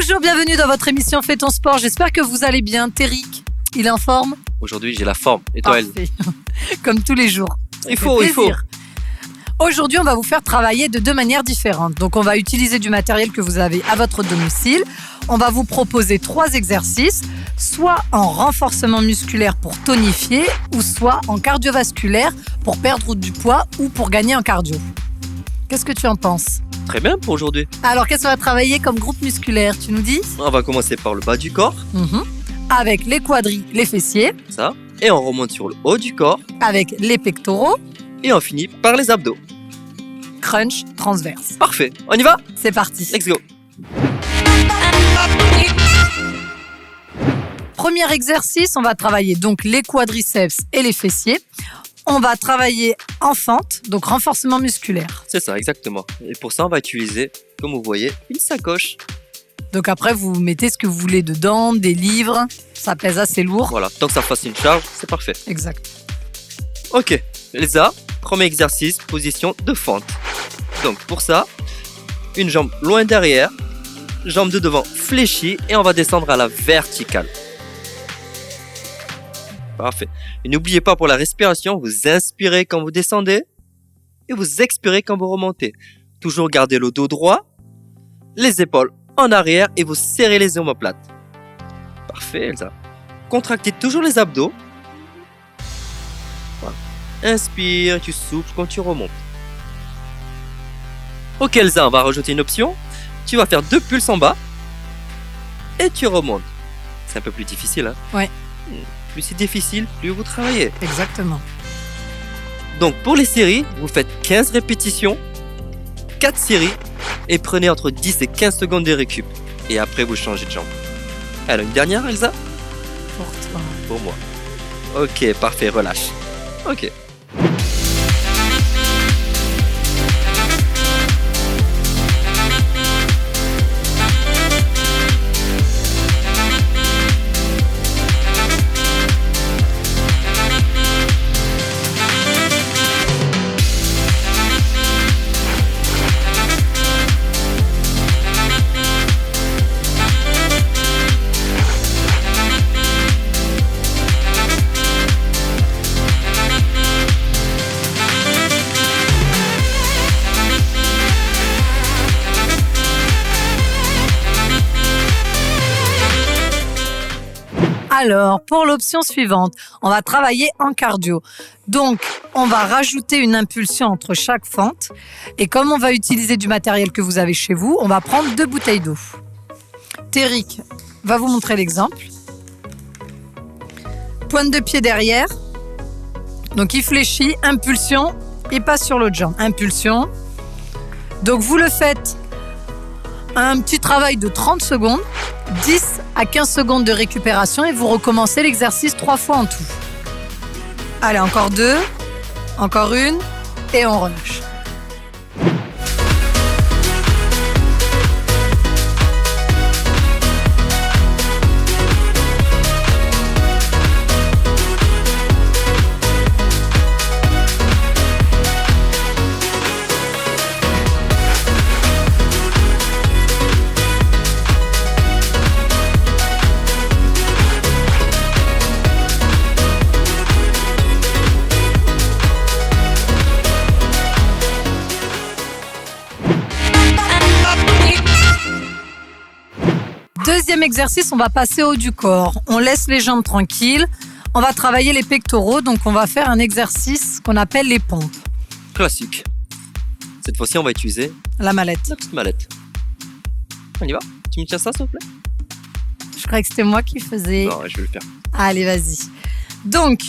Bonjour, bienvenue dans votre émission Fais ton sport. J'espère que vous allez bien. Terric, il est en forme? Aujourd'hui, j'ai la forme. Et toi, elle? Parfait. Comme tous les jours. Il faut. Aujourd'hui, on va vous faire travailler de deux manières différentes. Donc, on va utiliser du matériel que vous avez à votre domicile. On va vous proposer 3 exercices, soit en renforcement musculaire pour tonifier, ou soit en cardiovasculaire pour perdre du poids ou pour gagner en cardio. Qu'est-ce que tu en penses? Très bien pour aujourd'hui. Alors, qu'est-ce qu'on va travailler comme groupe musculaire, tu nous dis? On va commencer par le bas du corps, Avec les quadris, les fessiers, ça. Et on remonte sur le haut du corps. avec les pectoraux, Et on finit par les abdos. crunch transverse. Parfait. On y va? C'est parti. Let's go. Premier exercice, on va travailler donc les quadriceps et les fessiers. On va travailler en fente, donc renforcement musculaire. C'est ça, exactement. Et pour ça, on va utiliser, comme vous voyez, une sacoche. Donc après, vous mettez ce que vous voulez dedans, des livres, ça pèse assez lourd. Voilà. Tant que ça fasse une charge, c'est parfait. Exact. Ok. Elsa, premier exercice, position de fente. Donc pour ça, une jambe loin derrière, jambe de devant fléchie et on va descendre à la verticale. Parfait. Et n'oubliez pas pour la respiration, vous inspirez quand vous descendez et vous expirez quand vous remontez. Toujours gardez le dos droit, les épaules en arrière et vous serrez les omoplates. Parfait, Elsa. Contractez toujours les abdos. Voilà. Inspire, tu souffles quand tu remontes. Ok, Elsa, on va rajouter une option. Tu vas faire 2 pulses en bas et tu remontes. C'est un peu plus difficile, hein? Ouais. Plus c'est difficile, plus vous travaillez. Exactement. Donc pour les séries, vous faites 15 répétitions, 4 séries et prenez entre 10 et 15 secondes de récup. Et après vous changez de jambe. Alors une dernière, Elsa? Pour toi. Pour moi. Ok, parfait, relâche. Ok. Alors, pour l'option suivante, on va travailler en cardio. Donc, on va rajouter une impulsion entre chaque fente. Et comme on va utiliser du matériel que vous avez chez vous, on va prendre 2 bouteilles d'eau. Terric va vous montrer l'exemple. Pointe de pied derrière. Donc, il fléchit, impulsion, il passe sur l'autre jambe. Impulsion. Donc, vous le faites un petit travail de 30 secondes, 10 à 15 secondes de récupération et vous recommencez l'exercice 3 fois en tout. Allez, encore 2, encore une et on relâche. Deuxième exercice, on va passer au haut du corps. On laisse les jambes tranquilles. On va travailler les pectoraux. Donc, on va faire un exercice qu'on appelle les pompes. Classique. Cette fois-ci, on va utiliser La mallette. la petite mallette. On y va? Tu me tiens ça, s'il te plaît? Je croyais que c'était moi qui faisais. Non, je vais le faire. Allez, vas-y. Donc,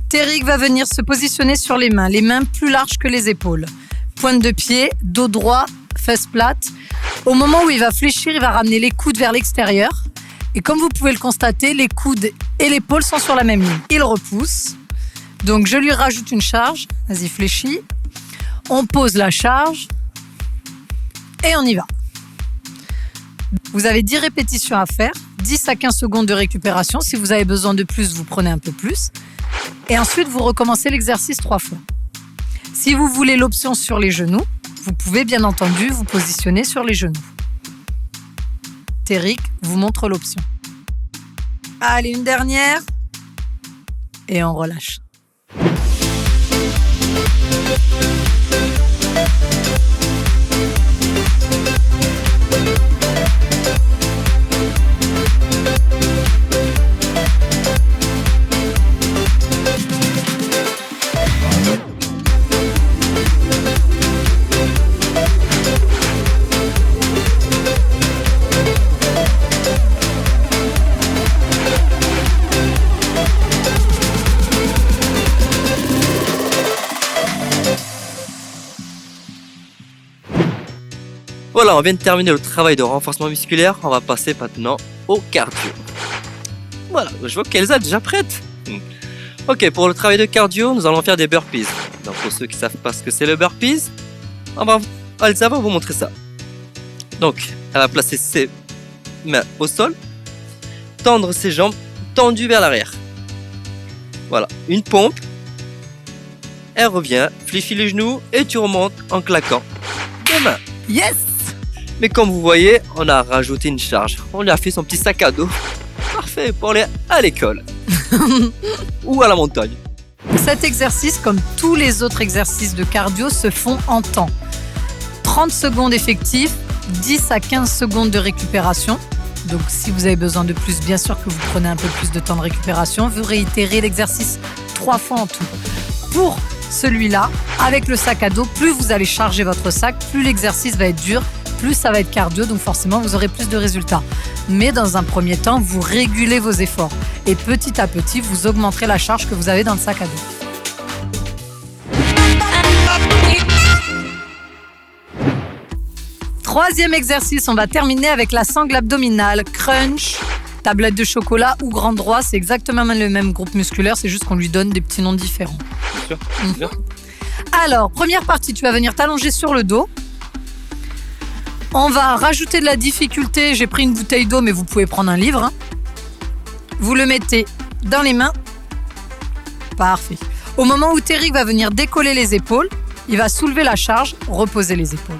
Terric va venir se positionner sur les mains plus larges que les épaules. Pointe de pied, dos droit, fesses plates. Au moment où il va fléchir, il va ramener les coudes vers l'extérieur. Et comme vous pouvez le constater, les coudes et l'épaule sont sur la même ligne. Il repousse. Donc, je lui rajoute une charge. Vas-y, fléchis. On pose la charge. Et on y va. Vous avez 10 répétitions à faire. 10 à 15 secondes de récupération. Si vous avez besoin de plus, vous prenez un peu plus. Et ensuite, vous recommencez l'exercice 3 fois. Si vous voulez l'option sur les genoux, vous pouvez bien entendu vous positionner sur les genoux. Terric vous montre l'option. Allez, une dernière. Et on relâche. Voilà, on vient de terminer le travail de renforcement musculaire. On va passer maintenant au cardio. Voilà, je vois qu'Elsa est déjà prête. Ok, pour le travail de cardio, nous allons faire des burpees. Donc pour ceux qui ne savent pas ce que c'est le burpees, Elsa va vous montrer ça. Donc, elle va placer ses mains au sol, tendre ses jambes tendues vers l'arrière. Voilà, une pompe. Elle revient, fléchit les genoux et tu remontes en claquant des mains. Yes! Mais comme vous voyez, on a rajouté une charge. On lui a fait son petit sac à dos. Parfait pour aller à l'école. Ou à la montagne. Cet exercice, comme tous les autres exercices de cardio, se font en temps. 30 secondes effectifs, 10 à 15 secondes de récupération. Donc si vous avez besoin de plus, bien sûr que vous prenez un peu plus de temps de récupération. Vous réitérez l'exercice 3 fois en tout. Pour celui-là, avec le sac à dos, plus vous allez charger votre sac, plus l'exercice va être dur, plus ça va être cardio, donc forcément vous aurez plus de résultats. Mais dans un premier temps, vous régulez vos efforts et petit à petit, vous augmenterez la charge que vous avez dans le sac à dos. Troisième exercice, on va terminer avec la sangle abdominale, crunch, tablette de chocolat ou grand droit. C'est exactement le même groupe musculaire, c'est juste qu'on lui donne des petits noms différents. Bien sûr. Alors, première partie, tu vas venir t'allonger sur le dos. On va rajouter de la difficulté. J'ai pris une bouteille d'eau, mais vous pouvez prendre un livre. Vous le mettez dans les mains. Parfait. Au moment où Terric va venir décoller les épaules, il va soulever la charge, reposer les épaules.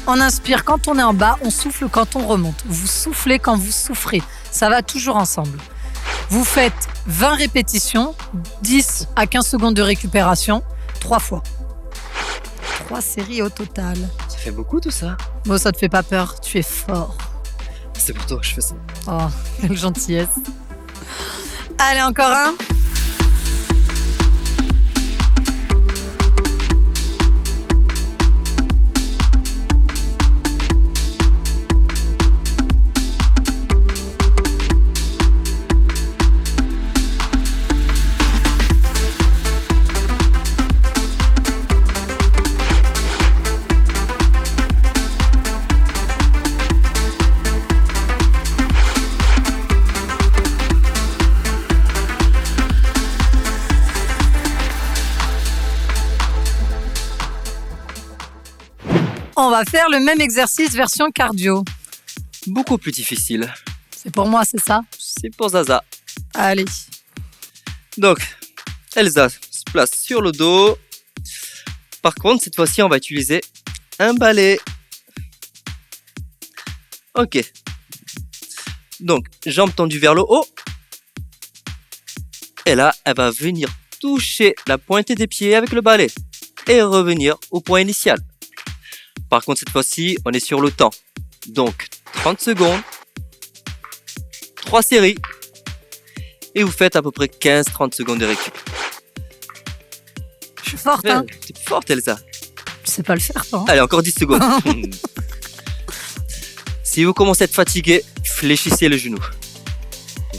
On inspire quand on est en bas, on souffle quand on remonte. Vous soufflez quand vous souffrez. Ça va toujours ensemble. Vous faites 20 répétitions, 10 à 15 secondes de récupération, 3 fois. 3 séries au total. Ça fait beaucoup tout ça. Bon, ça te fait pas peur, tu es fort. C'est pour toi que je fais ça. Oh, quelle gentillesse. Allez, encore un. On va faire le même exercice version cardio. Beaucoup plus difficile. C'est pour moi, c'est ça? C'est pour Zaza. Allez. Donc, Elsa se place sur le dos. Par contre, cette fois-ci, on va utiliser un balai. Ok. Donc, jambes tendues vers le haut. Et là, elle va venir toucher la pointe des pieds avec le balai et revenir au point initial. Par contre, cette fois-ci, on est sur le temps. Donc, 30 secondes, 3 séries, et vous faites à peu près 15-30 secondes de récup. Je suis forte, hein? T'es forte, Elsa. Je sais pas le faire, toi. Allez, encore 10 secondes. Si vous commencez à être fatigué, fléchissez le genou.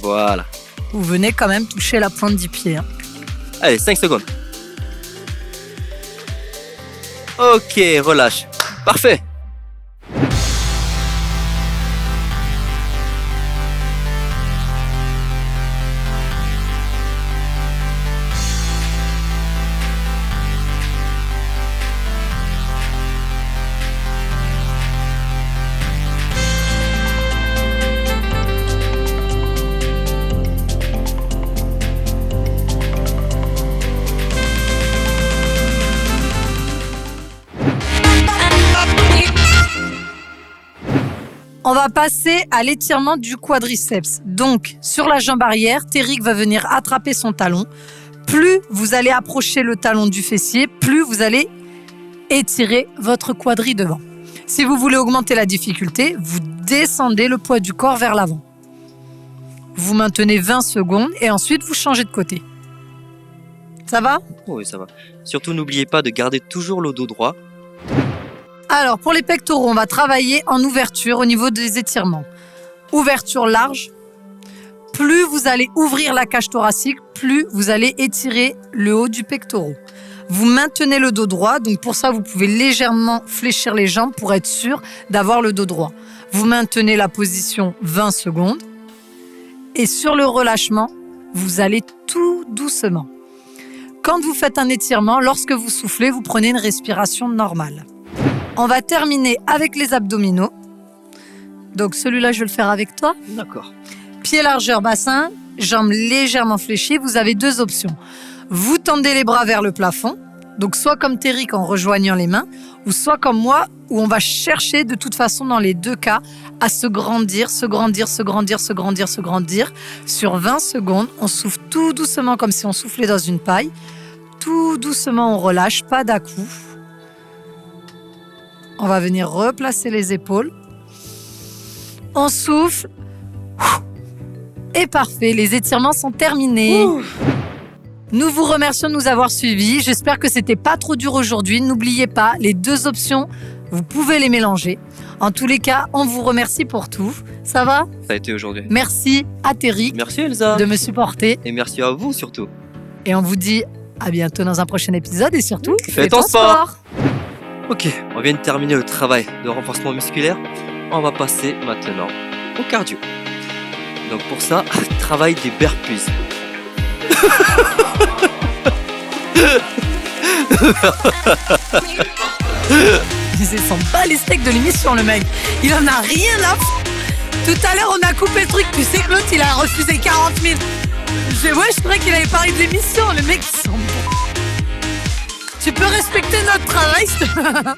Voilà. Vous venez quand même toucher la pointe du pied. Hein. Allez, 5 secondes. Ok, relâche. Parfait. On va passer à l'étirement du quadriceps. Donc, sur la jambe arrière, Terrick va venir attraper son talon. Plus vous allez approcher le talon du fessier, plus vous allez étirer votre quadri devant. Si vous voulez augmenter la difficulté, vous descendez le poids du corps vers l'avant. Vous maintenez 20 secondes et ensuite vous changez de côté. Ça va ? Oui, ça va. Surtout, n'oubliez pas de garder toujours le dos droit. Alors, pour les pectoraux, on va travailler en ouverture au niveau des étirements. Ouverture large. Plus vous allez ouvrir la cage thoracique, plus vous allez étirer le haut du pectoral. Vous maintenez le dos droit, donc pour ça, vous pouvez légèrement fléchir les jambes pour être sûr d'avoir le dos droit. Vous maintenez la position 20 secondes. Et sur le relâchement, vous allez tout doucement. Quand vous faites un étirement, lorsque vous soufflez, vous prenez une respiration normale. On va terminer avec les abdominaux. Donc celui-là, je vais le faire avec toi. D'accord. Pied largeur bassin, jambes légèrement fléchies. Vous avez deux options. Vous tendez les bras vers le plafond. Donc soit comme Terrick en rejoignant les mains, ou soit comme moi, où on va chercher de toute façon dans les deux cas à se grandir. Sur 20 secondes, on souffle tout doucement comme si on soufflait dans une paille. Tout doucement, on relâche, pas d'à-coup. On va venir replacer les épaules. On souffle. Et parfait, les étirements sont terminés. Nous vous remercions de nous avoir suivis. J'espère que c'était pas trop dur aujourd'hui. N'oubliez pas, les deux options, vous pouvez les mélanger. En tous les cas, on vous remercie pour tout. Ça va ? Ça a été aujourd'hui. Merci à Terrick Merci Elsa. de me supporter. Et merci à vous surtout. Et on vous dit à bientôt dans un prochain épisode. Et surtout, faites ton sport. Ok, on vient de terminer le travail de renforcement musculaire. On va passer maintenant au cardio. Donc pour ça, travail des burpees. Il s'en bat les steaks de l'émission, le mec. Il en a rien à foutre. Tout à l'heure, on a coupé le truc. Tu sais que l'autre, il a refusé 40 000. Je croyais qu'il avait parlé de l'émission. Le mec, il s'en bat. Tu peux respecter notre travail, s'il te plaît ?